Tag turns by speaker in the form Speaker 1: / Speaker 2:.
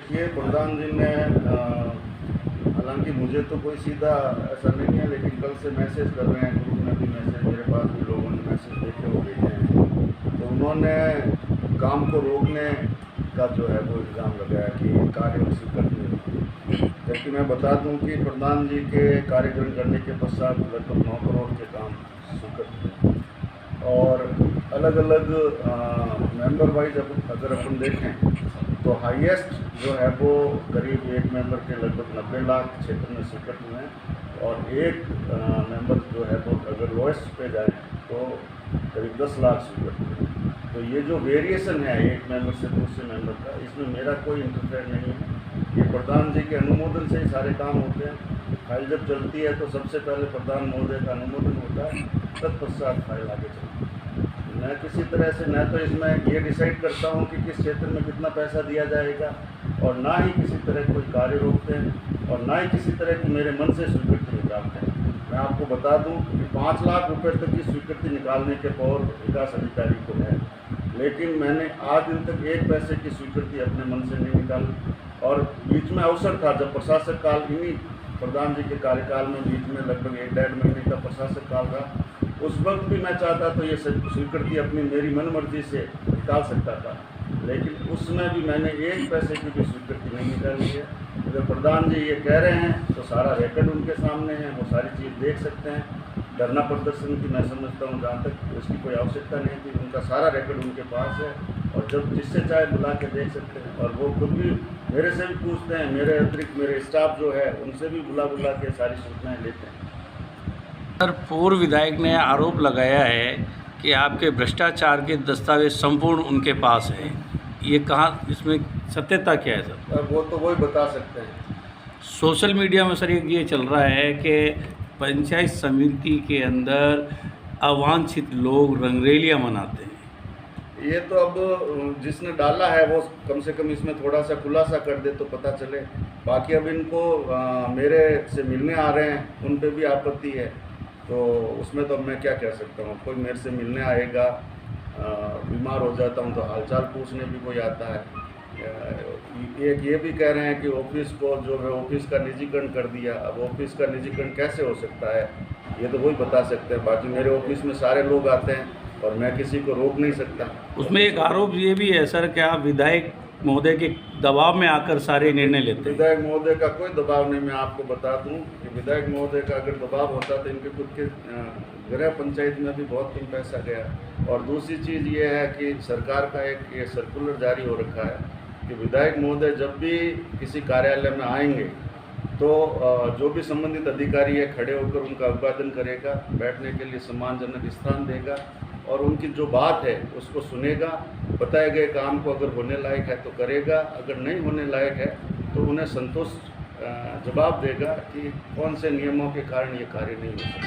Speaker 1: देखिए, प्रधान जी ने हालांकि मुझे तो कोई सीधा ऐसा नहीं है, लेकिन कल से मैसेज कर रहे हैं, ग्रुप में भी मैसेज, मेरे पास भी लोगों ने मैसेज देखे हो भेजे हैं। तो उन्होंने काम को रोकने का जो है वो इल्ज़ाम लगाया कि कार्य उसी करते हैं। जबकि मैं बता दूं कि प्रधान जी के कार्यक्रम करने के पश्चात लगभग 9 करोड़ के काम स्वीकृत हुए और अलग अलग मेंबर वाइज अगर अपन देखें तो हाईएस्ट जो है वो करीब एक मेंबर के लगभग 90 लाख क्षेत्र में स्वीकृत हुए हैं और एक मेंबर जो है वो अगर लोएस्ट पे जाए तो करीब 10 लाख स्वीकृत हुए। तो ये जो वेरिएशन है एक मेंबर से दूसरे मेंबर का, इसमें मेरा कोई इंटरफेयर नहीं है। ये प्रधान जी के अनुमोदन से ही सारे काम होते हैं। फाइल जब चलती है तो सबसे पहले प्रधान महोदय का अनुमोदन होता है, तत्पश्चात फाइल आगे चलती है। मैं किसी तरह से न तो इसमें ये डिसाइड करता हूँ कि किस क्षेत्र में कितना पैसा दिया जाएगा और ना ही किसी तरह कोई कार्य रोकते हैं और ना ही किसी तरह की मेरे मन से स्वीकृति निकालते हैं। मैं आपको बता दूं कि 5 लाख रुपए तक की स्वीकृति निकालने के पावर विकास अधिकारी को है, लेकिन मैंने आज दिन तक एक पैसे की स्वीकृति अपने मन से नहीं निकाली। और बीच में अवसर था जब प्रशासक काल, इन्हीं प्रधान जी के कार्यकाल में बीच में लगभग 1-1.5 महीने का प्रशासक काल रहा, उस वक्त भी मैं चाहता तो ये स्वीकृति अपनी मेरी मनमर्जी से निकाल सकता था, लेकिन उसमें भी मैंने एक पैसे की भी स्वीकृति नहीं निकाली है। अगर प्रधान जी ये कह रहे हैं तो सारा रिकॉर्ड उनके सामने है, वो सारी चीज़ देख सकते हैं। धरना प्रदर्शन की मैं समझता हूँ जहाँ तक उसकी कोई आवश्यकता नहीं थी, उनका सारा रिकॉर्ड उनके पास है और जब जिससे चाहे बुला के देख सकते हैं। और वो खुद भी मेरे से भी पूछते हैं, मेरे अतिरिक्त मेरे स्टाफ जो है उनसे भी बुला के सारी सूचनाएँ लेते हैं।
Speaker 2: सर, पूर्व विधायक ने आरोप लगाया है कि आपके भ्रष्टाचार के दस्तावेज संपूर्ण उनके पास है। ये कहाँ, इसमें सत्यता क्या है सर?
Speaker 1: वो तो वही बता सकते हैं।
Speaker 2: सोशल मीडिया में सर एक ये चल रहा है कि पंचायत समिति के अंदर अवांछित लोग रंगरेलियां मनाते हैं।
Speaker 1: ये तो अब जिसने डाला है वो कम से कम इसमें थोड़ा सा खुलासा कर दे तो पता चले। बाकी अब इनको मेरे से मिलने आ रहे हैं, उन पे भी आपत्ति है, तो उसमें तो अब मैं क्या कह सकता हूँ। कोई मेरे से मिलने आएगा, बीमार हो जाता हूँ तो हालचाल पूछने भी कोई आता है। एक ये भी कह रहे हैं कि ऑफिस को जो है ऑफिस का निजीकरण कर दिया। अब ऑफिस का निजीकरण कैसे हो सकता है ये तो वही बता सकते हैं। बाकी मेरे ऑफिस में सारे लोग आते हैं और मैं किसी को रोक नहीं सकता।
Speaker 2: उसमें एक आरोप ये भी है सर कि आप विधायक महोदय के दबाव में आकर सारे निर्णय लेते हैं।
Speaker 1: विधायक महोदय का कोई दबाव नहीं। मैं आपको बता दूं कि विधायक महोदय का अगर दबाव होता तो इनके खुद के गृह पंचायत में भी बहुत कम पैसा गया। और दूसरी चीज़ ये है कि सरकार का एक ये सर्कुलर जारी हो रखा है कि विधायक महोदय जब भी किसी कार्यालय में आएंगे तो जो भी संबंधित अधिकारी है खड़े होकर उनका अभिवादन करेगा, बैठने के लिए सम्मानजनक स्थान देगा और उनकी जो बात है उसको सुनेगा। बताए गए काम को अगर होने लायक है तो करेगा, अगर नहीं होने लायक है तो उन्हें संतोष जवाब देगा कि कौन से नियमों के कारण ये कार्य नहीं हो सकता।